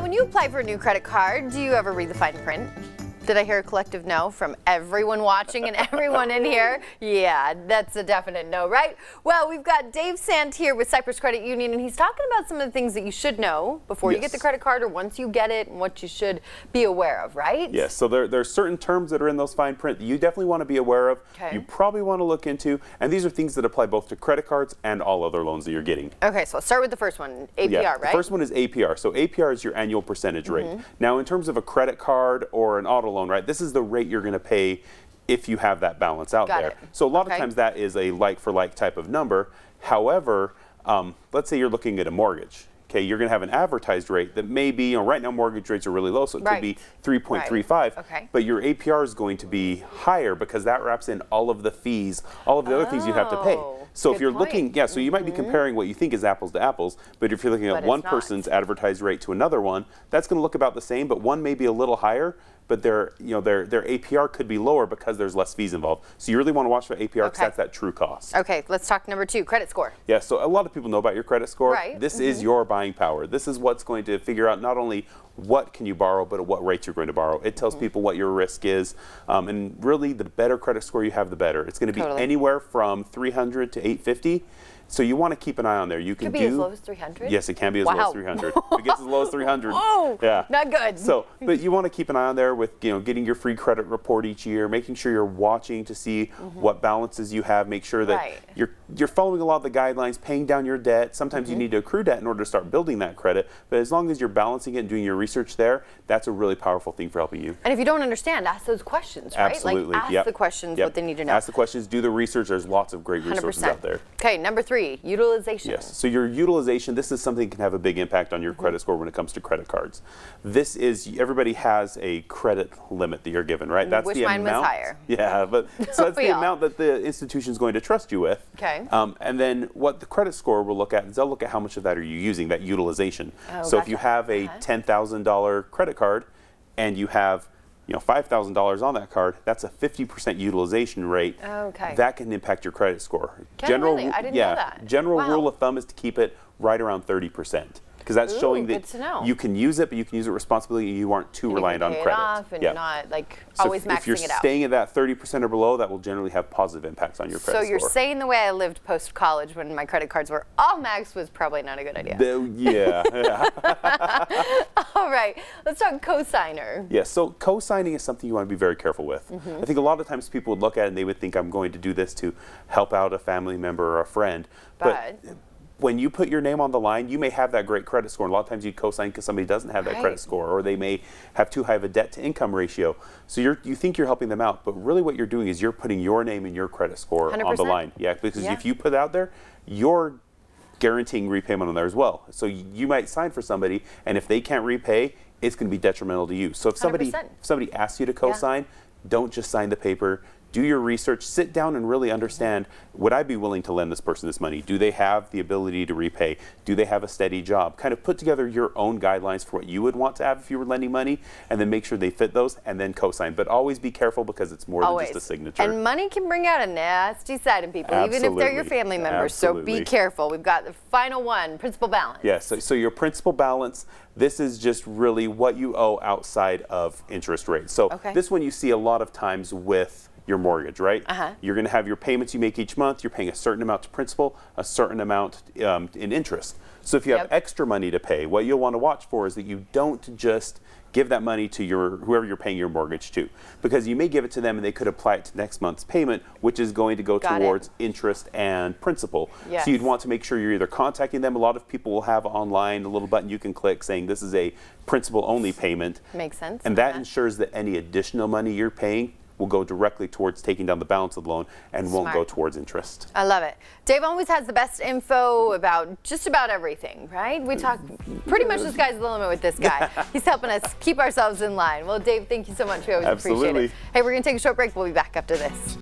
When you apply for a new credit card, do you ever read the fine print? Did I hear a collective no from everyone watching and everyone in here? Yeah, that's a definite no, right? Well, we've got Dave Sant here with Cyprus Credit Union, and he's talking about some of the things that you should know before you get the credit card or once you get it and what you should be aware of, right? Yes, so there are certain terms that are in those fine print that you definitely want to be aware of. Okay. You probably want to look into, and these are things that apply both to credit cards and all other loans that you're getting. Okay, so let's start with the first one, APR, Yeah, right? the first one is APR. So APR is your annual percentage rate. Now, in terms of a credit card or an auto loan, right, this is the rate you're going to pay if you have that balance out there. So a lot of times that is a like-for-like type of number. However, let's say you're looking at a mortgage. Okay, you're going to have an advertised rate that may be, right now mortgage rates are really low, so it could be 3.35, but your APR is going to be higher because that wraps in all of the fees, all of the other things you have to pay. So if you're looking, so you might be comparing what you think is apples to apples, but if you're looking at one person's advertised rate to another one, that's going to look about the same, but one may be a little higher, but their APR could be lower because there's less fees involved. So you really want to watch for APR because that's that true cost. Okay, let's talk number two, credit score. Yeah, so a lot of people know about your credit score. This is your buying power. This is what's going to figure out not only what can you borrow, but at what rates you're going to borrow. It tells people what your risk is, and really the better credit score you have, the better. It's going to be anywhere from 300 to 850. So you want to keep an eye on there. You can be as low as 300? Yes, it can be as low as 300. It gets as low as 300. Whoa, not good. So, but you want to keep an eye on there with, getting your free credit report each year, making sure you're watching to see what balances you have, make sure that you're following a lot of the guidelines, paying down your debt. Sometimes you need to accrue debt in order to start building that credit, but as long as you're balancing it and doing your research there, that's a really powerful thing for helping you. And if you don't understand, ask those questions, right? Absolutely. Like ask the questions what they need to know. Ask the questions, do the research. There's lots of great resources out there. Okay, number three, utilization. Yes, so your utilization, this is something that can have a big impact on your credit score when it comes to credit cards. This is, everybody has a credit limit that you're given, right? That's Wish the mine amount. Was higher. Yeah, but so that's the amount that the institution is going to trust you with. Okay. And then what the credit score will look at is they'll look at how much of that are you using, that utilization. So if you have a $10,000 credit card and you have $5,000 on that card, that's a 50% utilization rate. That can impact your credit score. Really? I didn't know that. General rule of thumb is to keep it right around 30%. Because that's showing that you can use it, but you can use it responsibly and you aren't too reliant on credit. And you're not always maxing it out. If you're staying at that 30% or below, that will generally have positive impacts on your credit score. So you're saying the way I lived post-college when my credit cards were all maxed was probably not a good idea. All right, let's talk cosigner. Yes, so cosigning is something you want to be very careful with. I think a lot of times people would look at it and they would think I'm going to do this to help out a family member or a friend. But when you put your name on the line, you may have that great credit score. And a lot of times you cosign because somebody doesn't have that credit score, or they may have too high of a debt to income ratio. So you think you're helping them out, but really what you're doing is you're putting your name and your credit score 100%. On the line. Yeah, because if you put it out there, you're guaranteeing repayment on there as well. So you might sign for somebody, and if they can't repay, it's going to be detrimental to you. So if somebody asks you to cosign, don't just sign the paper. Do your research, sit down and really understand, would I be willing to lend this person this money? Do they have the ability to repay? Do they have a steady job? Kind of put together your own guidelines for what you would want to have if you were lending money, and then make sure they fit those, and then cosign. But always be careful because it's more than just a signature. And money can bring out a nasty side in people, even if they're your family members. So be careful. We've got the final one, principal balance. Yes, so your principal balance, this is just really what you owe outside of interest rates. So this one you see a lot of times with your mortgage, right? You're going to have your payments you make each month. You're paying a certain amount to principal, a certain amount in interest. So if you have extra money to pay, what you'll want to watch for is that you don't just give that money to whoever you're paying your mortgage to, because you may give it to them and they could apply it to next month's payment, which is going to go towards interest and principal. So you'd want to make sure you're either contacting them. A lot of people will have online a little button you can click saying this is a principal only payment. Makes sense. And that ensures that any additional money you're paying will go directly towards taking down the balance of the loan and won't go towards interest. I love it. Dave always has the best info about just about everything, right? We talk pretty much the sky's the limit with this guy. He's helping us keep ourselves in line. Well, Dave, thank you so much. We always appreciate it. Hey, we're going to take a short break. We'll be back after this.